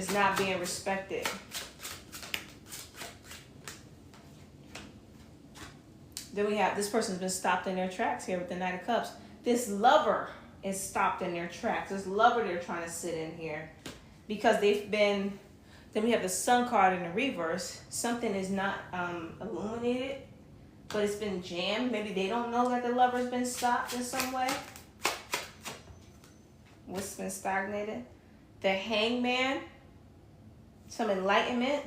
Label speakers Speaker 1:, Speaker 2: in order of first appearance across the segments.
Speaker 1: is not being respected. Then we have this person's been stopped in their tracks here with the Knight of Cups. This lover is stopped in their tracks. This lover they're trying to sit in here because they've been. Then we have the Sun card in the reverse. Something is not illuminated, but it's been jammed. Maybe they don't know that the lover's been stopped in some way. What's been stagnated? The Hangman. Some enlightenment.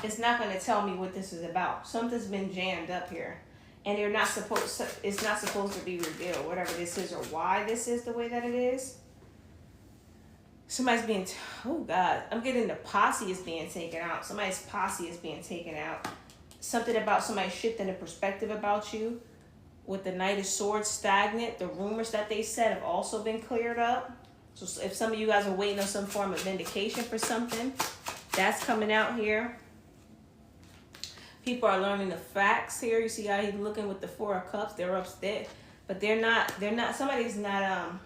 Speaker 1: It's not going to tell me what this is about. Something's been jammed up here. And they're not supposed, it's not supposed to be revealed, whatever this is or why this is the way that it is. Somebody's being, oh God, I'm getting the posse is being taken out. Somebody's posse is being taken out. Something about somebody shifting the perspective about you. With the Knight of Swords stagnant, the rumors that they said have also been cleared up. So if some of you guys are waiting on some form of vindication for something, that's coming out here. People are learning the facts here. You see how he's looking with the Four of Cups. They're upset, but they're not. Somebody's not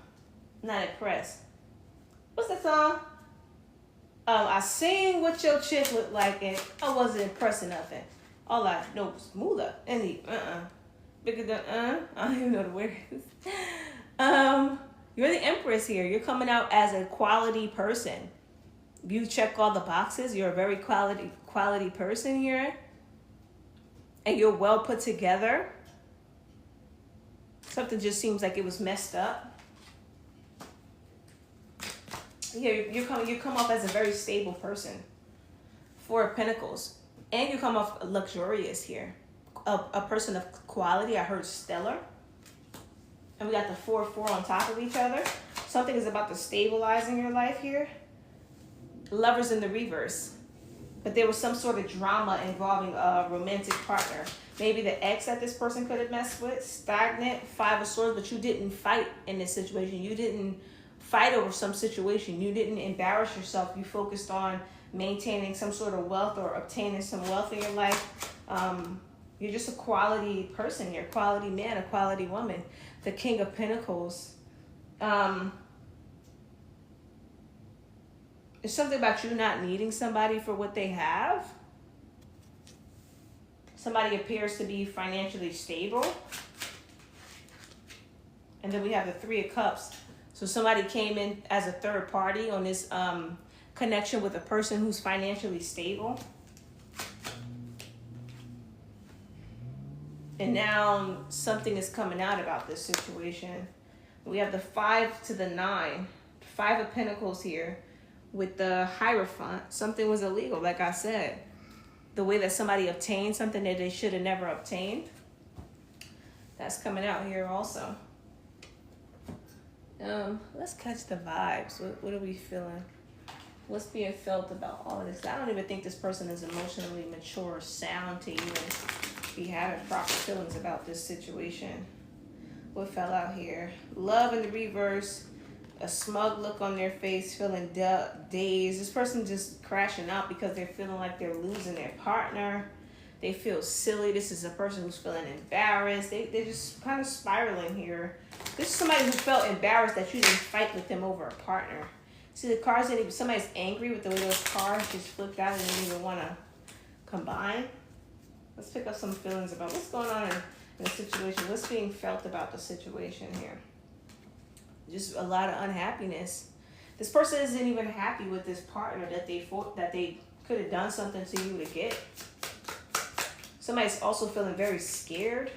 Speaker 1: impressed. What's the song? I seen what your chick looked like, and I wasn't impressed enough. And all I know was Moolah and the bigger than I don't even know the words. You're the Empress here. You're coming out as a quality person. You check all the boxes. You're a very quality person here. And you're well put together. Something just seems like it was messed up. Yeah, you come off as a very stable person. Four of Pentacles. And you come off luxurious here. A person of quality. I heard stellar. And we got the 4-4 on top of each other. Something is about to stabilize in your life here. Lovers in the reverse. But there was some sort of drama involving a romantic partner. Maybe the ex that this person could have messed with. Stagnant, 5 of Swords, but you didn't fight in this situation. You didn't fight over some situation. You didn't embarrass yourself. You focused on maintaining some sort of wealth or obtaining some wealth in your life. You're just a quality person. You're a quality man, a quality woman. The King of Pentacles. It's something about you not needing somebody for what they have. Somebody appears to be financially stable. And then we have the 3 of Cups. So somebody came in as a third party on this connection with a person who's financially stable. And now something is coming out about this situation. We have the 5 to the 9. 5 of Pentacles here. With the Hierophant, something was illegal, like I said. The way that somebody obtained something that they should have never obtained. That's coming out here also. Let's catch the vibes. What are we feeling? What's being felt about all of this? I don't even think this person is emotionally mature or sound to even be having proper feelings about this situation. What fell out here? Love in the reverse. A smug look on their face, feeling dazed. This person just crashing out because they're feeling like they're losing their partner. They feel silly. This is a person who's feeling embarrassed. They're just kind of spiraling here. This is somebody who felt embarrassed that you didn't fight with them over a partner. See, the cards, somebody's angry with the way those cards just flipped out and didn't even want to combine. Let's pick up some feelings about what's going on in the situation. What's being felt about the situation here? Just a lot of unhappiness. This person isn't even happy with this partner that they could have done something to you to get. Somebody's also feeling very scared.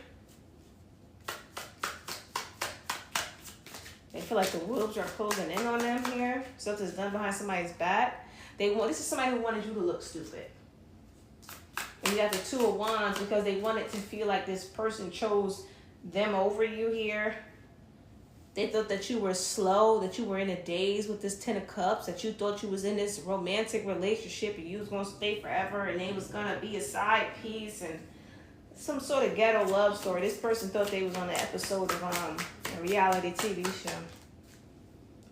Speaker 1: They feel like the wolves are closing in on them here. Something's done behind somebody's back. This is somebody who wanted you to look stupid. And you got the 2 of Wands because they wanted to feel like this person chose them over you here. They thought that you were slow, that you were in a daze with this 10 of Cups, that you thought you was in this romantic relationship and you was going to stay forever and they was going to be a side piece and some sort of ghetto love story. This person thought they was on an episode of a reality TV show.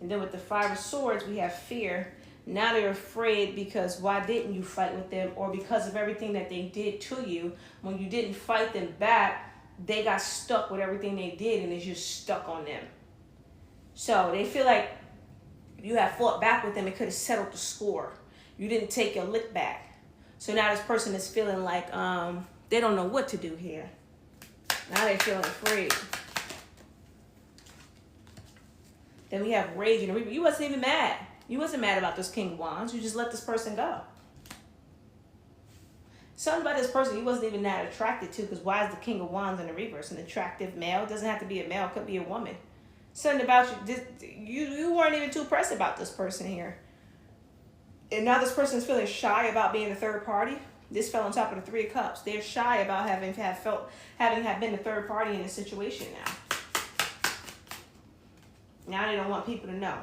Speaker 1: And then with the 5 of Swords, we have fear. Now they're afraid because why didn't you fight with them, or because of everything that they did to you. When you didn't fight them back, they got stuck with everything they did and it's just stuck on them. So they feel like you have fought back with them, it could have settled the score. You didn't take your lick back. So now this person is feeling like they don't know what to do here. Now they're feeling afraid. Then we have rage and reaper. You wasn't even mad. You wasn't mad about this King of Wands. You just let this person go. Something about this person you wasn't even that attracted to, because why is the King of Wands in the reverse? An attractive male? It doesn't have to be a male. It could be a woman. Something about you weren't even too pressed about this person here. And now this person is feeling shy about being a third party. This fell on top of the Three of Cups. They're shy about having been the third party in a situation now. Now they don't want people to know.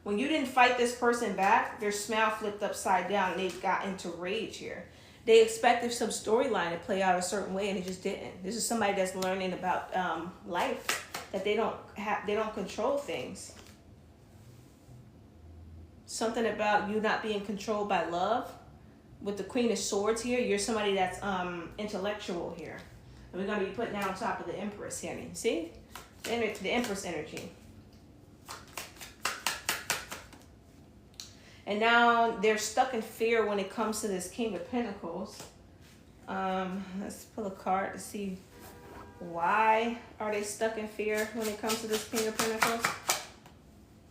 Speaker 1: When you didn't fight this person back, their smile flipped upside down and they got into rage here. They expected some storyline to play out a certain way and it just didn't. This is somebody that's learning about life, that they don't control things. Something about you not being controlled by love. With the Queen of Swords here, you're somebody that's intellectual here. And we're going to be putting that on top of the Empress here. See? The Empress energy. And now they're stuck in fear when it comes to this King of Pentacles. Let's pull a card to see why are they stuck in fear when it comes to this King of Pentacles.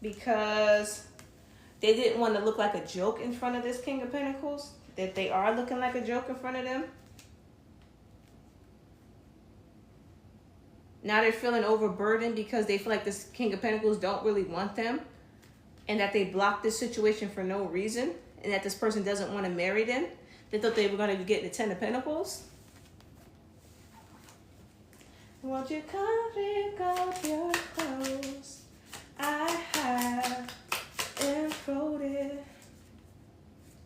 Speaker 1: Because they didn't want to look like a joke in front of this King of Pentacles. That they are looking like a joke in front of them. Now they're feeling overburdened because they feel like this King of Pentacles don't really want them. And that they blocked this situation for no reason. And that this person doesn't want to marry them. They thought they were going to get the Ten of Pentacles. Won't you come pick up your clothes? I have enfolded.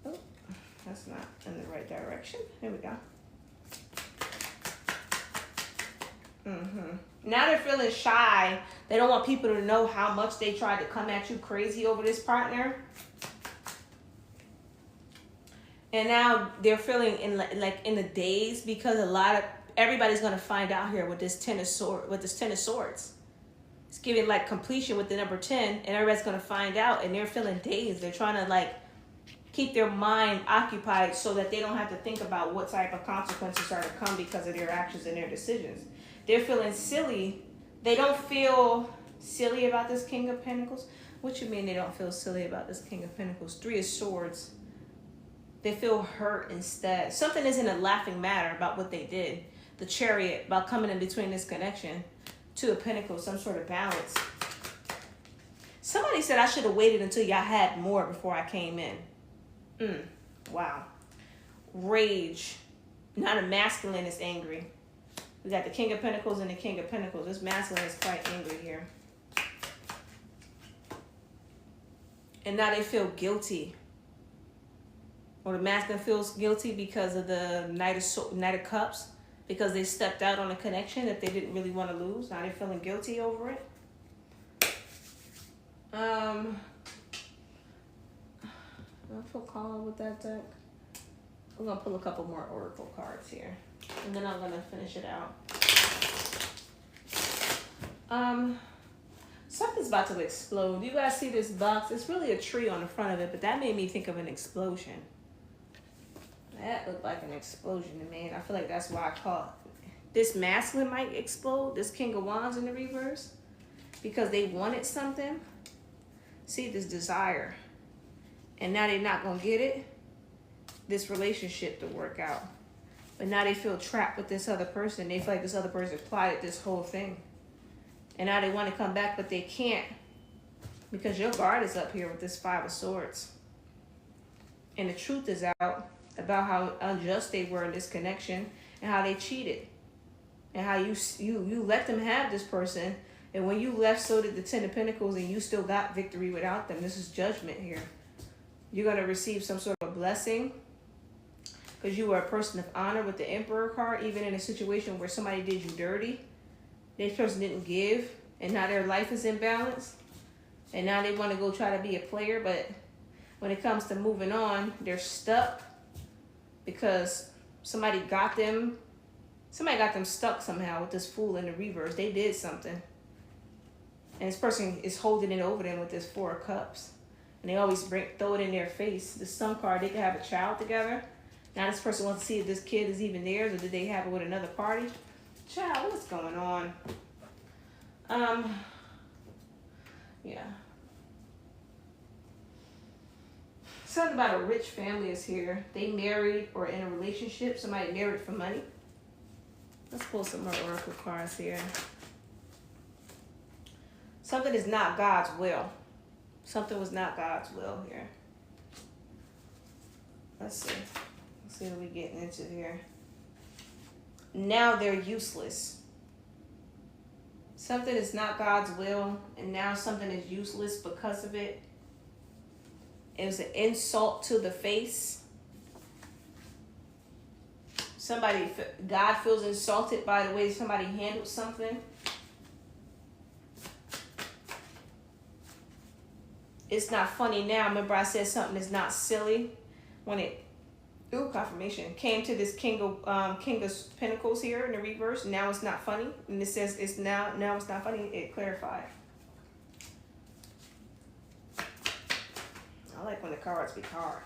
Speaker 1: Oh, that's not in the right direction. Here we go. Now they're feeling shy. They don't want people to know how much they tried to come at you crazy over this partner. And now they're feeling in the daze because everybody's gonna find out here with this Ten of Swords. It's giving like completion with the number 10, and everybody's gonna find out, and they're feeling dazed. They're trying to like keep their mind occupied so that they don't have to think about what type of consequences are to come because of their actions and their decisions. They're feeling silly. They don't feel silly about this King of Pentacles. What you mean they don't feel silly about this King of Pentacles? Three of Swords. They feel hurt instead. Something isn't a laughing matter about what they did. The Chariot, about coming in between this connection. Two of Pentacles, some sort of balance. Somebody said I should have waited until y'all had more before I came in. Wow. Rage. Not a masculine is angry. We got the King of Pentacles and the King of Pentacles. This masculine is quite angry here. And now they feel guilty. Or the masculine feels guilty because of the Knight of Cups. Because they stepped out on a connection that they didn't really want to lose. Now they're feeling guilty over it. I feel calm with that deck. I'm going to pull a couple more Oracle cards here. And then I'm going to finish it out. Something's about to explode. You guys see this box? It's really a tree on the front of it, but that made me think of an explosion. That looked like an explosion to me, and I feel like that's why I call it. This masculine might explode, this King of Wands in the reverse, because they wanted something. See, this desire. And now they're not going to get it. This relationship to work out. But now they feel trapped with this other person. They feel like this other person plotted this whole thing. And now they want to come back, but they can't. Because your guard is up here with this Five of Swords. And the truth is out about how unjust they were in this connection. And how they cheated. And how you let them have this person. And when you left, so did the Ten of Pentacles. And you still got victory without them. This is judgment here. You're going to receive some sort of blessing. Because you were a person of honor with the Emperor card. Even in a situation where somebody did you dirty. This person didn't give. And now their life is in balance. And now they want to go try to be a player. But when it comes to moving on, they're stuck. Because somebody got them. Somebody got them stuck somehow with this Fool in the reverse. They did something. And this person is holding it over them with this 4 of Cups. And they always throw it in their face. The Sun card, they could have a child together. Now this person wants to see if this kid is even theirs, or did they have it with another party? Child, what's going on? Yeah. Something about a rich family is here. They married or in a relationship. Somebody married for money. Let's pull some more oracle cards here. Something is not God's will. Something was not God's will here. Let's see. Let's see what we're getting into here. Now they're useless. Something is not God's will, and now something is useless because of it. It was an insult to the face. God feels insulted by the way somebody handled something. It's not funny now. Remember I said something is not silly when it, confirmation, came to this King of Pentacles here in the reverse. Now it's not funny. And it says it's now it's not funny. It clarified. I like when the cards be hard.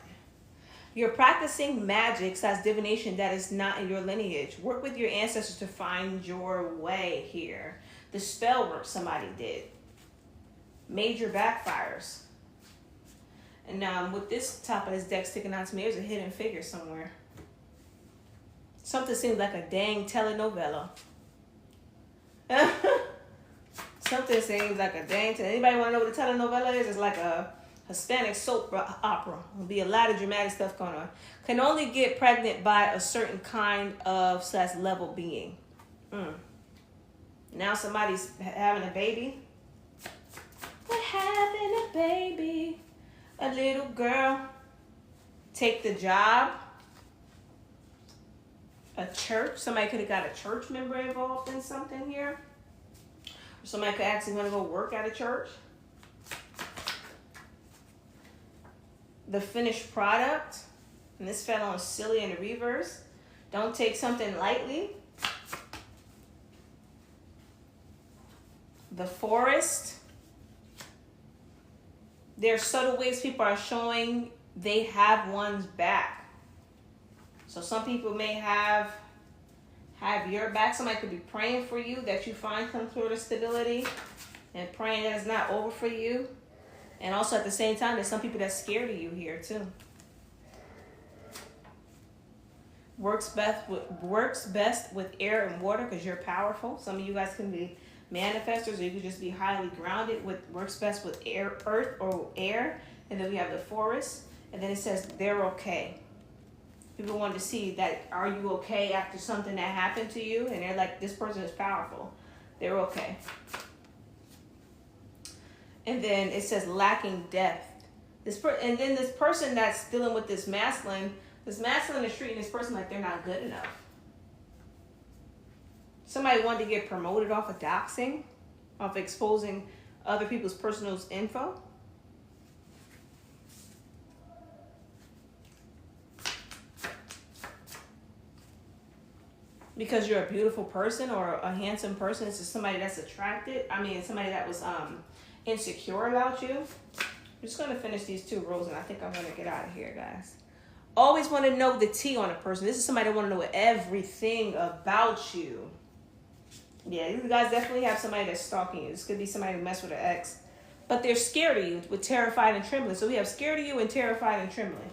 Speaker 1: You're practicing magic / divination that is not in your lineage. Work with your ancestors to find your way here. The spell work somebody did. Major backfires. And with this top of this deck sticking out to me, there's a hidden figure somewhere. Something seems like a dang telenovela. Something seems like a dang Anybody want to know what a telenovela is? It's like a Hispanic soap opera. There'll be a lot of dramatic stuff going on. Can only get pregnant by a certain kind of / level being. Now somebody's having a baby. We're having a baby. A little girl. Take the job. A church. Somebody could have got a church member involved in something here. Or somebody could actually want to go work at a church. The finished product. And this fell on silly in the reverse. Don't take something lightly. The forest. There are subtle ways people are showing they have one's back. So some people may have your back. Somebody could be praying for you that you find some sort of stability and praying that it's not over for you. And also at the same time, there's some people that's scared of you here too. Works best with air and water because you're powerful. Some of you guys can be manifestors, or you could just be highly grounded. Works best with air, earth or air. And then we have the forest. And then it says they're okay. People want to see that, are you okay after something that happened to you? And they're like, this person is powerful. They're okay. And then it says lacking depth. And then this person that's dealing with this masculine is treating this person like they're not good enough. Somebody wanted to get promoted off of doxing, off exposing other people's personal info. Because you're a beautiful person or a handsome person, it's just somebody that's attracted. Somebody that was insecure about you. I'm just going to finish these 2 rows and I think I'm going to get out of here, guys. Always want to know the tea on a person. This is somebody that want to know everything about you. Yeah, you guys definitely have somebody that's stalking you. This could be somebody who messed with an ex. But they're scared of you with terrified and trembling. So we have scared of you and terrified and trembling.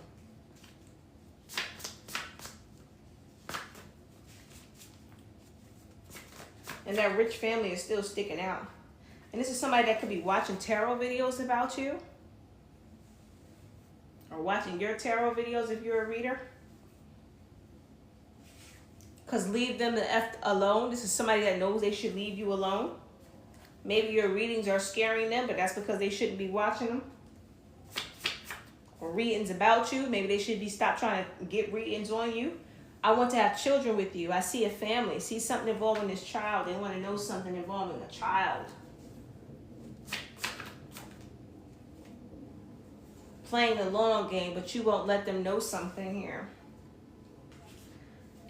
Speaker 1: And that rich family is still sticking out. And this is somebody that could be watching tarot videos about you. Or watching your tarot videos if you're a reader. Because leave them the F alone. This is somebody that knows they should leave you alone. Maybe your readings are scaring them, but that's because they shouldn't be watching them. Or readings about you. Maybe they should be stop trying to get readings on you. I want to have children with you. I see a family. See something involving this child. They want to know something involving a child. Playing the long game, but you won't let them know something here.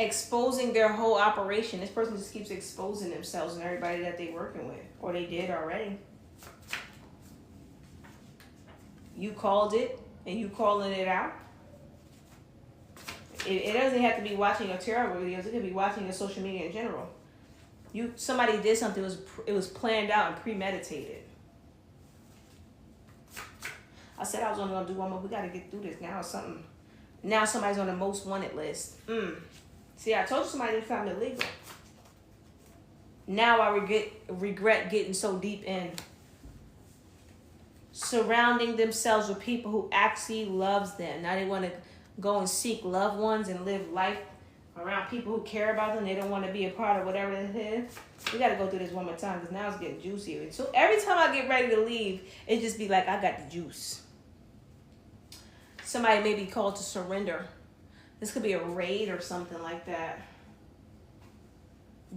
Speaker 1: Exposing their whole operation. This person just keeps exposing themselves and everybody that they're working with. Or they did already. You called it, and you calling it out. It doesn't have to be watching your tarot videos. It could be watching your social media in general. Somebody did something. It was planned out and premeditated. I said I was only gonna do one more. We gotta get through this now. Now somebody's on the most wanted list. See, I told you somebody didn't find it legal. Now I regret getting so deep in. Surrounding themselves with people who actually loves them. Now they want to go and seek loved ones and live life around people who care about them. They don't want to be a part of whatever it is. We got to go through this one more time because now it's getting juicy. So every time I get ready to leave, it just be like I got the juice. Somebody may be called to surrender. This could be a raid or something like that.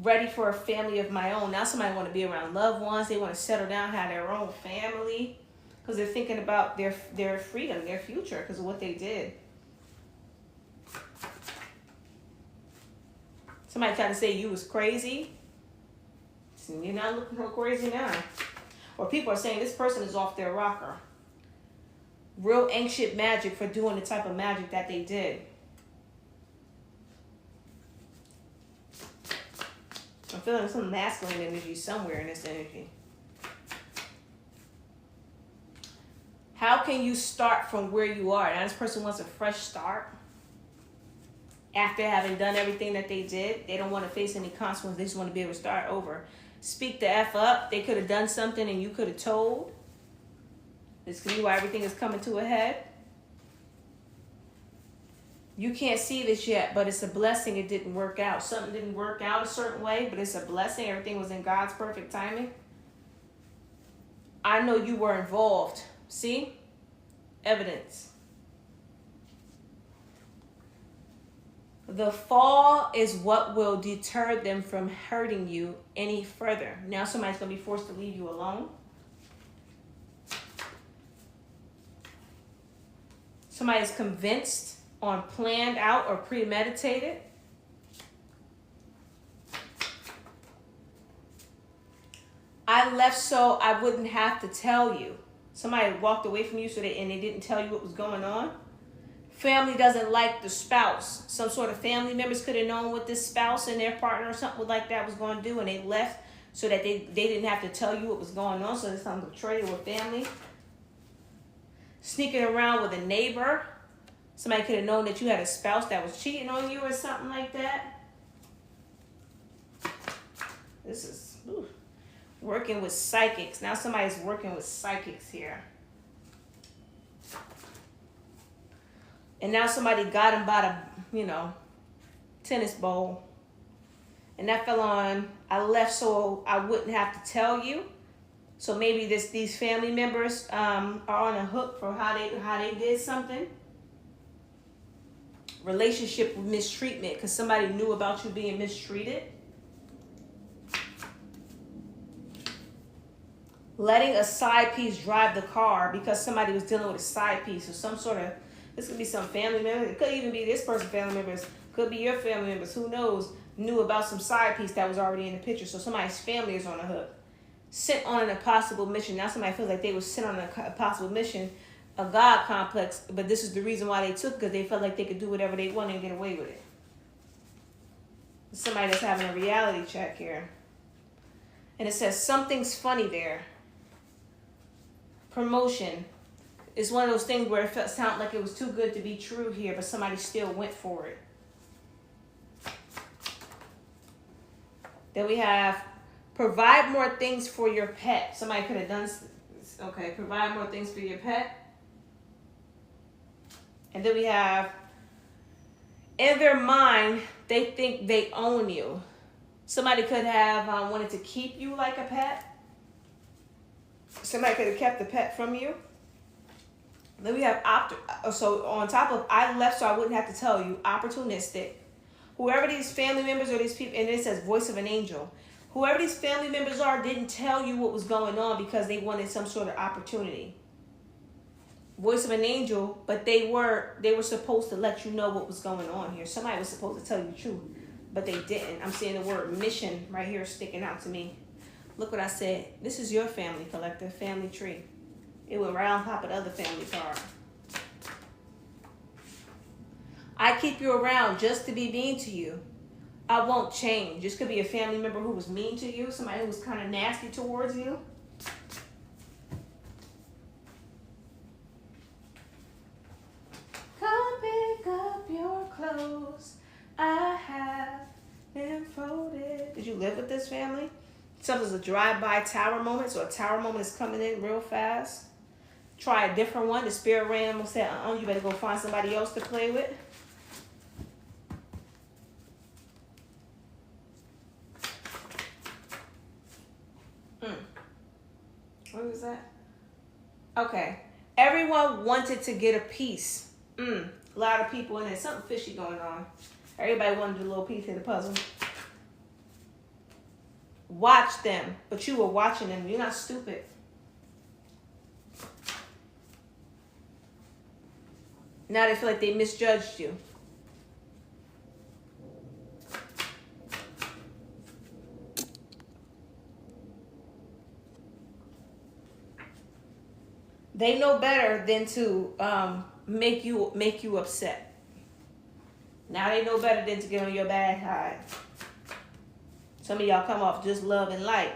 Speaker 1: Ready for a family of my own. Now somebody want to be around loved ones. They want to settle down, have their own family. Because they're thinking about their freedom, their future, because of what they did. Somebody tried to say you was crazy. You're not looking so crazy now. Or people are saying this person is off their rocker. Real ancient magic for doing the type of magic that they did. I'm feeling some masculine energy somewhere in this energy. How can you start from where you are? Now this person wants a fresh start. After having done everything that they did, they don't want to face any consequences. They just want to be able to start over. Speak the F up. They could have done something and you could have told. This could be why everything is coming to a head. You can't see this yet, but it's a blessing it didn't work out. Something didn't work out a certain way, but it's a blessing. Everything was in God's perfect timing. I know you were involved. See? Evidence. The fall is what will deter them from hurting you any further. Now somebody's going to be forced to leave you alone. Somebody's convinced on planned out or premeditated. I left so I wouldn't have to tell you. Somebody walked away from you and they didn't tell you what was going on. Family doesn't like the spouse. Some sort of family members could have known what this spouse and their partner or something like that was going to do, and they left so that they didn't have to tell you what was going on. So there's some betrayal with family. Sneaking around with a neighbor. Somebody could have known that you had a spouse that was cheating on you or something like that. This is working with psychics. Now somebody's working with psychics here. And now somebody got him by the, tennis bowl. And that fell on, I left so I wouldn't have to tell you. So maybe these family members are on a hook for how they did something. Relationship mistreatment, because somebody knew about you being mistreated. Letting a side piece drive the car because somebody was dealing with a side piece or some sort of, this could be some family member. It could even be this person's family members. Could be your family members. Who knows? Knew about some side piece that was already in the picture. So somebody's family is on a hook. Sent on an impossible mission. Now somebody feels like they were sent on an impossible mission. A God complex. But this is the reason why they took, because they felt like they could do whatever they wanted and get away with it. Somebody that's having a reality check here. And it says something's funny there. Promotion. It's one of those things where it sounded like it was too good to be true here, but somebody still went for it. Then we have provide more things for your pet. Somebody could have done, okay, provide more things for your pet. And then we have, in their mind, they think they own you. Somebody could have wanted to keep you like a pet. Somebody could have kept the pet from you. Then we have, so on top of I left so I wouldn't have to tell you, opportunistic. Whoever these family members or these people, and it says voice of an angel. Whoever these family members are didn't tell you what was going on because they wanted some sort of opportunity. Voice of an angel, but they were supposed to let you know what was going on here. Somebody was supposed to tell you the truth, but they didn't. I'm seeing the word mission right here sticking out to me. Look what I said. This is your family collective, family tree. It went right on top of the other family card. I keep you around just to be mean to you. I won't change. This could be a family member who was mean to you, somebody who was kind of nasty towards you. Come pick up your clothes. I have them folded. Did you live with this family? Something's a drive-by tower moment, so a tower moment is coming in real fast. Try a different one. The spirit realm will say, you better go find somebody else to play with. What was that? Okay. Everyone wanted to get a piece. A lot of people in there. Something fishy going on. Everybody wanted a little piece of the puzzle. Watch them. But you were watching them. You're not stupid. Now they feel like they misjudged you. They know better than to make you upset. Now they know better than to get on your bad side. Some of y'all come off just love and light.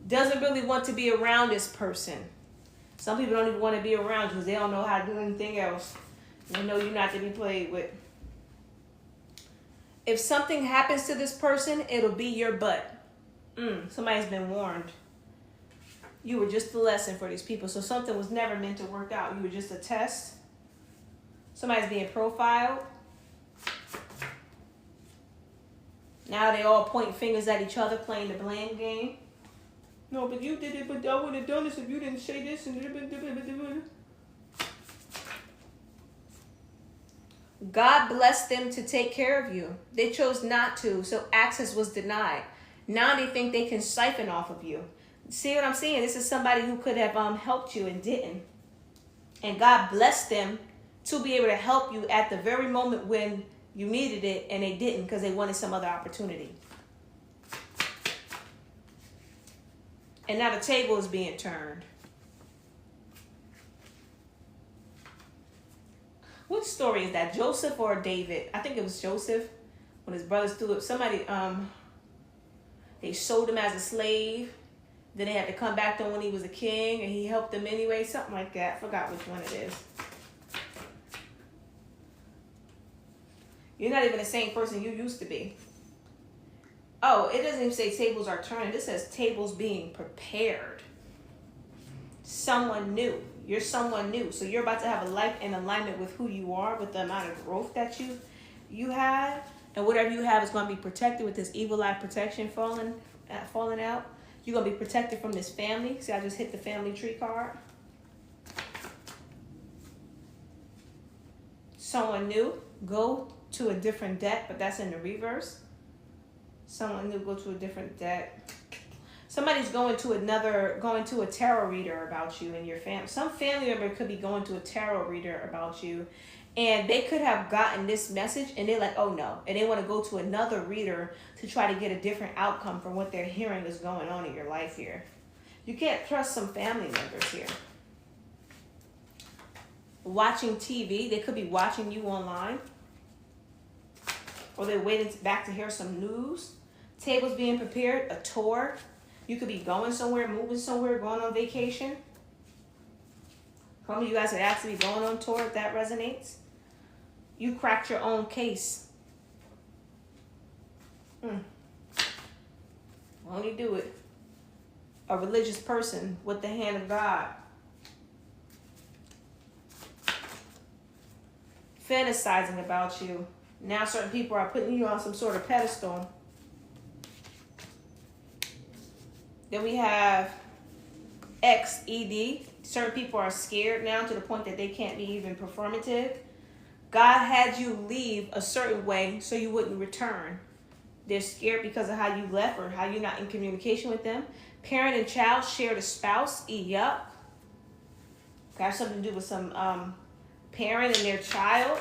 Speaker 1: Doesn't really want to be around this person. Some people don't even want to be around you because they don't know how to do anything else. They know you're not to be played with. If something happens to this person, it'll be your butt. Somebody's been warned. You were just a lesson for these people. So something was never meant to work out. You were just a test. Somebody's being profiled. Now they all point fingers at each other playing the blame game. No, but you did it, but I would have done this if you didn't say this. God blessed them to take care of you. They chose not to, so access was denied. Now they think they can siphon off of you. See what I'm saying? This is somebody who could have helped you and didn't. And God blessed them to be able to help you at the very moment when you needed it, and they didn't because they wanted some other opportunity. And now the table is being turned. What story is that? Joseph or David? I think it was Joseph. When his brothers threw it. Somebody, they sold him as a slave. Then they had to come back to him when he was a king, and he helped them anyway. Something like that. I forgot which one it is. You're not even the same person you used to be. Oh, it doesn't even say tables are turning. This says tables being prepared. Someone new. You're someone new. So you're about to have a life in alignment with who you are, with the amount of growth that you have. And whatever you have is going to be protected with this evil eye protection falling out. You're going to be protected from this family. See, I just hit the family tree card. Someone new. Go to a different deck, but that's in the reverse. Someone new, go to a different deck. Somebody's going to a tarot reader about you and your family. Some family member could be going to a tarot reader about you, and they could have gotten this message and they're like, oh no. And they want to go to another reader to try to get a different outcome from what they're hearing is going on in your life here. You can't trust some family members here. Watching TV, they could be watching you online. Or they're waiting back to hear some news. Tables being prepared, a tour. You could be going somewhere, moving somewhere, going on vacation. Some of you guys are actually going on tour if that resonates. You cracked your own case. Only do it. A religious person with the hand of God. Fantasizing about you. Now certain people are putting you on some sort of pedestal. Then we have XED. Certain people are scared now to the point that they can't be even performative. God had you leave a certain way so you wouldn't return. They're scared because of how you left or how you're not in communication with them. Parent and child shared a spouse. Yup. Got something to do with some parent and their child.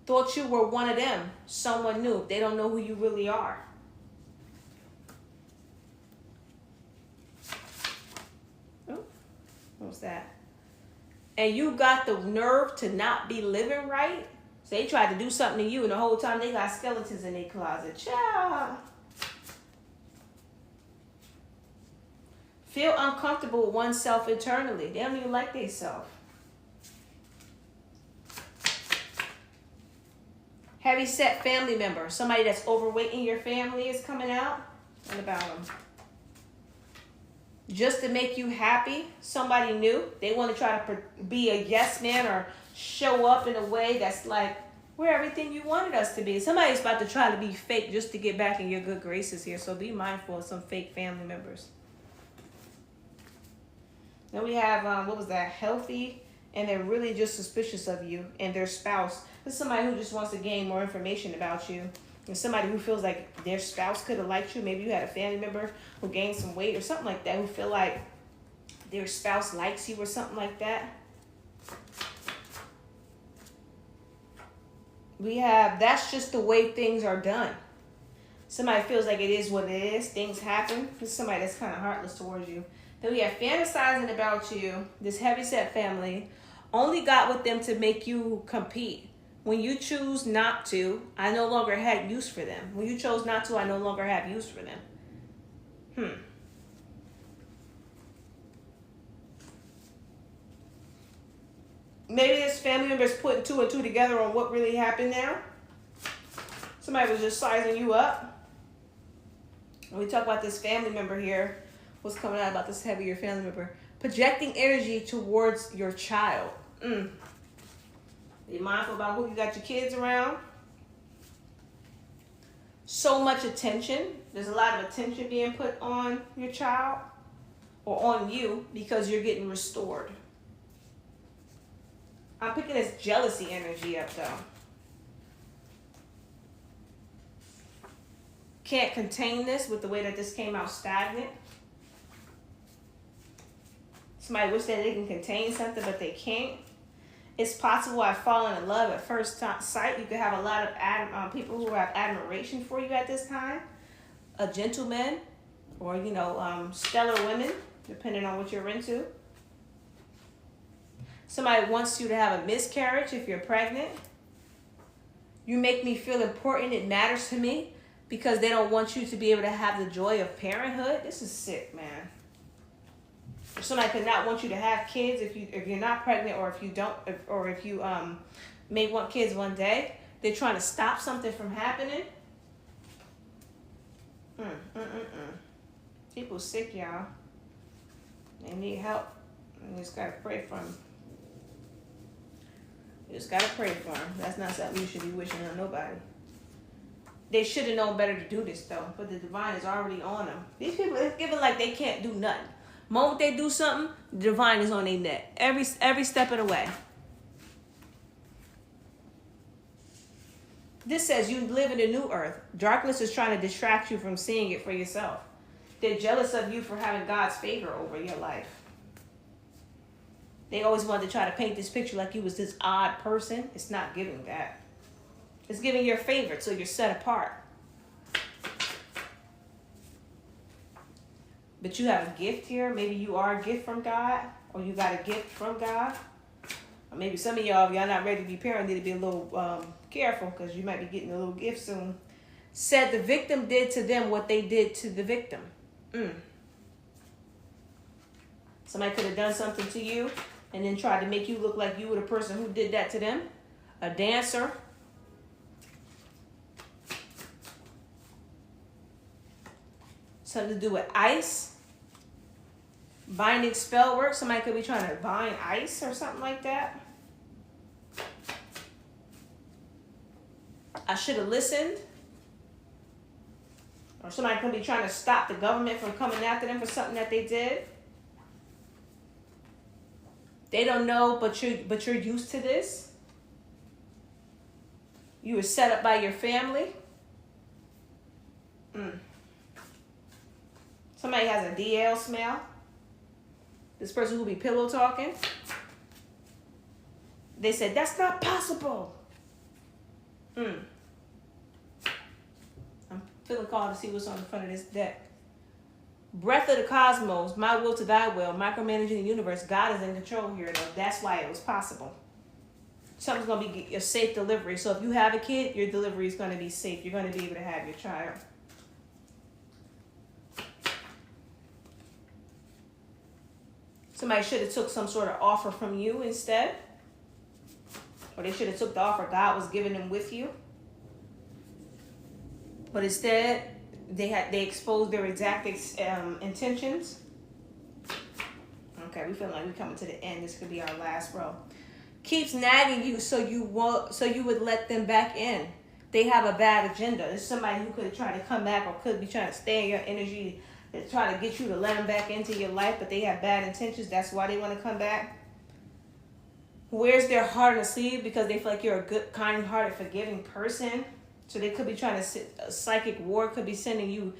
Speaker 1: thought you were one of them, someone new. They don't know who you really are. Oh, what was that? And you got the nerve to not be living right? So they tried to do something to you, and the whole time they got skeletons in their closet. Child. Feel uncomfortable with oneself internally. They don't even like themselves. Heavy set family member. Somebody that's overweight in your family is coming out. What about them? Just to make you happy. Somebody new. They want to try to be a yes man or show up in a way that's like, we're everything you wanted us to be. Somebody's about to try to be fake just to get back in your good graces here. So be mindful of some fake family members. Then we have, what was that? Healthy. And they're really just suspicious of you and their spouse. This is somebody who just wants to gain more information about you. And somebody who feels like their spouse could have liked you. Maybe you had a family member who gained some weight or something like that, who feel like their spouse likes you or something like that. We have, that's just the way things are done. Somebody feels like it is what it is. Things happen. This is somebody that's kind of heartless towards you. Then we have fantasizing about you. This heavyset family only got with them to make you compete. When you choose not to, I no longer had use for them. When you chose not to, I no longer have use for them. Maybe this family member is putting two and two together on what really happened now. Somebody was just sizing you up. When we talk about this family member here, what's coming out about this heavier family member? Projecting energy towards your child. Be mindful about who you got your kids around. So much attention. There's a lot of attention being put on your child or on you because you're getting restored. I'm picking this jealousy energy up though. Can't contain this with the way that this came out stagnant. Somebody wish that they can contain something, but they can't. It's possible I've fallen in love at first sight. You could have a lot of people who have admiration for you at this time. A gentleman or, stellar women, depending on what you're into. Somebody wants you to have a miscarriage if you're pregnant. You make me feel important. It matters to me because they don't want you to be able to have the joy of parenthood. This is sick, man. Somebody could not want you to have kids if you're not pregnant, or if you don't, or if you may want kids one day. They're trying to stop something from happening. People sick, y'all. They need help. You just gotta pray for them. You just gotta pray for them. That's not something you should be wishing on nobody. They should have known better to do this though, but the divine is already on them. These people, it's given like they can't do nothing. The moment they do something, the divine is on their neck. Every step of the way. This says you live in a new earth. Darkness is trying to distract you from seeing it for yourself. They're jealous of you for having God's favor over your life. They always wanted to try to paint this picture like you was this odd person. It's not giving that. It's giving your favorite, so you're set apart. But you have a gift here. Maybe you are a gift from God, or you got a gift from God. Or maybe some of y'all, if y'all not ready to be parents, need to be a little careful because you might be getting a little gift soon. Said the victim did to them what they did to the victim. Somebody could have done something to you and then tried to make you look like you were the person who did that to them. A dancer. Something to do with ice. Binding spell work. Somebody could be trying to bind ice or something like that. I should have listened. Or somebody could be trying to stop the government from coming after them for something that they did. They don't know, but you're used to this. You were set up by your family. Somebody has a DL smell. This person will be pillow talking. They said, that's not possible. I'm feeling called to see what's on the front of this deck. Breath of the cosmos, my will to thy will, micromanaging the universe. God is in control here, though. That's why it was possible. Something's going to be a safe delivery. So if you have a kid, your delivery is going to be safe. You're going to be able to have your child. Somebody should have took some sort of offer from you instead. Or they should have took the offer God was giving them with you. But instead, they exposed their exact intentions. Okay, we feel like we're coming to the end. This could be our last row. Keeps nagging you so you would let them back in. They have a bad agenda. There's somebody who could try to come back or could be trying to stay in your energy to try to get you to let them back into your life, but they have bad intentions. That's why they want to come back. Wears their heart on the sleeve because they feel like you're a good, kind-hearted, forgiving person. So they could be trying to, a psychic war could be sending you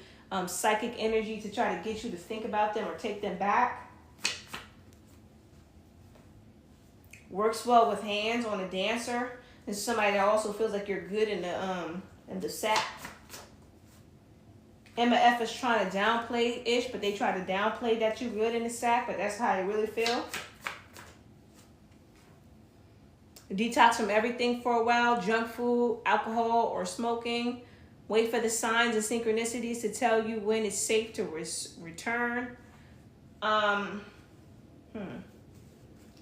Speaker 1: psychic energy to try to get you to think about them or take them back. Works well with hands on a dancer. And somebody that also feels like you're good in the sack. MF is trying to downplay-ish, but they try to downplay that you're good in the sack, but that's how they really feel. Detox from everything for a while, junk food, alcohol, or smoking. Wait for the signs and synchronicities to tell you when it's safe to return. There's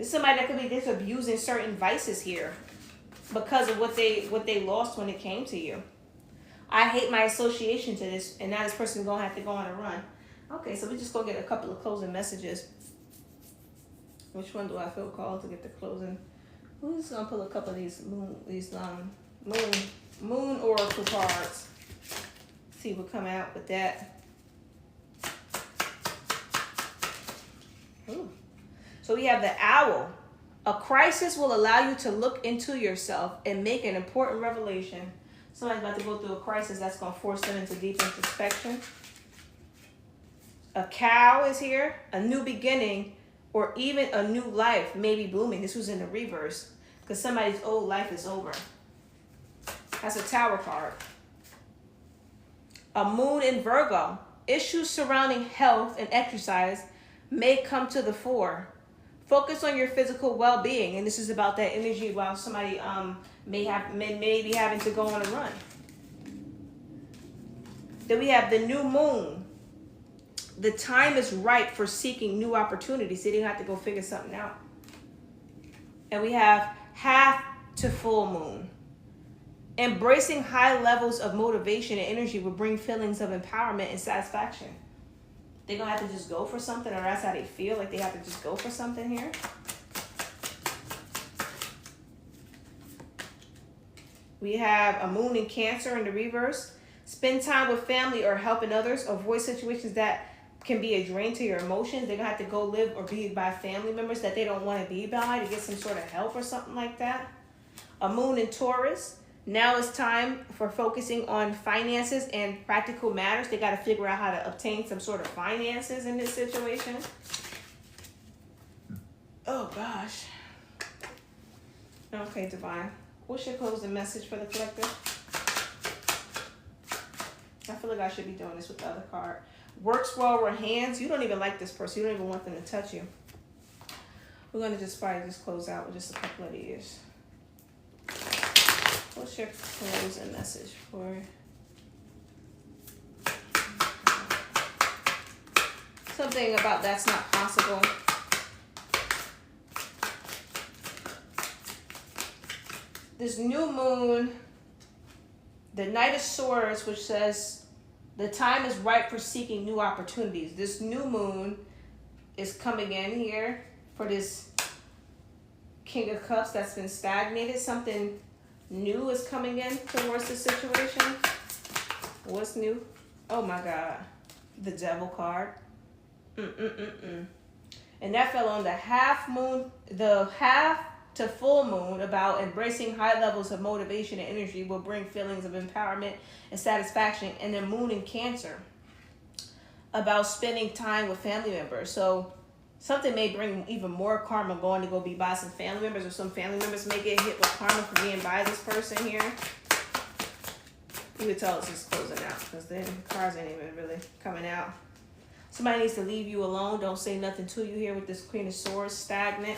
Speaker 1: somebody that could be just abusing certain vices here because of what they lost when it came to you. I hate my association to this, and now this person's going to have to go on a run. Okay, so we just go get a couple of closing messages. Which one do I feel called to get the closing? We're just going to pull a couple of these moon oracle cards. See what come out with that. Ooh. So we have the owl. A crisis will allow you to look into yourself and make an important revelation. Somebody's about to go through a crisis that's going to force them into deep introspection. A cow is here. A new beginning or even a new life may be blooming. This was in the reverse because somebody's old life is over. That's a Tower card. A moon in Virgo. Issues surrounding health and exercise may come to the fore. Focus on your physical well-being, and this is about that energy while somebody may be having to go on a run. Then we have the new moon. The time is right for seeking new opportunities. So you didn't have to go figure something out. And we have half to full moon. Embracing high levels of motivation and energy will bring feelings of empowerment and satisfaction. They're going to have to just go for something, or that's how they feel, like they have to just go for something here. We have a moon in Cancer in the reverse. Spend time with family or helping others. Avoid situations that can be a drain to your emotions. They're going to have to go live or be by family members that they don't want to be by to get some sort of help or something like that. A moon in Taurus. Now it's time for focusing on finances and practical matters. They got to figure out how to obtain some sort of finances in this situation. Oh, gosh. Okay, Divine. What's your closing message for the collective? I feel like I should be doing this with the other card. Works well with hands. You don't even like this person. You don't even want them to touch you. We're going to just probably just close out with just a couple of these. What's your closing message for something about that's not possible? This new moon, the Knight of Swords, which says the time is right for seeking new opportunities. This new moon is coming in here for this King of Cups that's been stagnated. Something new is coming in towards the situation. What's new? Oh my God. The Devil card. And that fell on the half moon, the half to full moon, about embracing high levels of motivation and energy will bring feelings of empowerment and satisfaction. And the moon in Cancer, about spending time with family members. So something may bring even more karma going to go be by some family members, or some family members may get hit with karma for being by this person here. You could tell it's just closing out because then cards ain't even really coming out. Somebody needs to leave you alone. Don't say nothing to you here with this Queen of Swords, stagnant.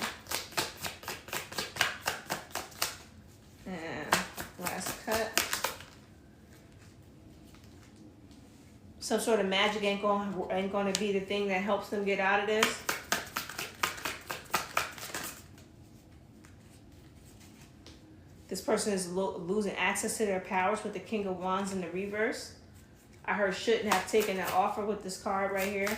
Speaker 1: And last cut. Some sort of magic ain't going to be the thing that helps them get out of this. This person is losing access to their powers with the King of Wands in the reverse. I heard shouldn't have taken that offer with this card right here.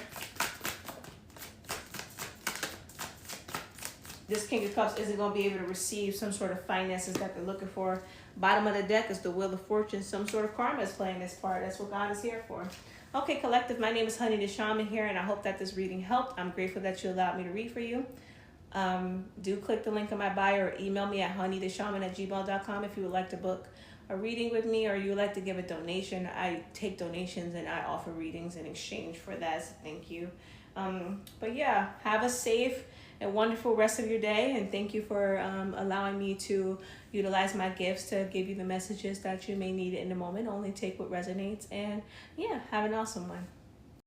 Speaker 1: This King of Cups isn't going to be able to receive some sort of finances that they're looking for. Bottom of the deck is the Wheel of Fortune. Some sort of karma is playing this part. That's what God is here for. Okay, collective, my name is Honey the Shaman here, and I hope that this reading helped. I'm grateful that you allowed me to read for you. Do click the link in my bio or email me at honeytheshaman@gmail.com if you would like to book a reading with me or you would like to give a donation. I take donations and I offer readings in exchange for that, so thank you. But yeah, have a safe and wonderful rest of your day, and thank you for allowing me to utilize my gifts to give you the messages that you may need in the moment. Only take what resonates, and yeah, have an awesome one.